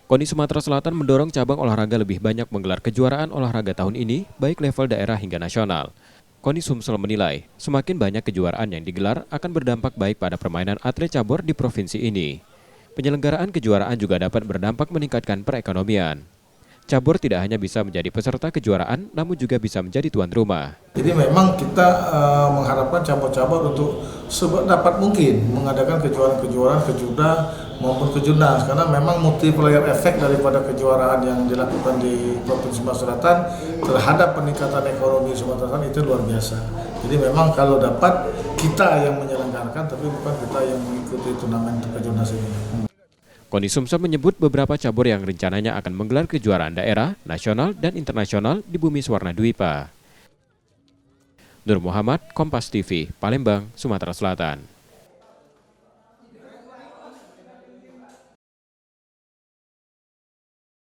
KONI Sumatera Selatan mendorong cabang olahraga lebih banyak menggelar kejuaraan olahraga tahun ini, baik level daerah hingga nasional. KONI Sumsel menilai, semakin banyak kejuaraan yang digelar akan berdampak baik pada permainan atlet cabur di provinsi ini. Penyelenggaraan kejuaraan juga dapat berdampak meningkatkan perekonomian. Cabur tidak hanya bisa menjadi peserta kejuaraan, namun juga bisa menjadi tuan rumah. Jadi memang kita mengharapkan cabur-cabur untuk sedapat mungkin mengadakan kejuaraan-kejuaraan kejuda maupun kejurnas, karena memang multiplier efek daripada kejuaraan yang dilakukan di Provinsi Sumatera Selatan terhadap peningkatan ekonomi Sumatera Selatan itu luar biasa. Jadi memang kalau dapat kita yang menyelenggarakan, tapi bukan kita yang mengikuti turnamen kejurnas ini. KONI Sumsel menyebut beberapa cabur yang rencananya akan menggelar kejuaraan daerah, nasional, dan internasional di Bumi Swarna Dwipa. Nur Muhammad, Kompas TV, Palembang, Sumatera Selatan.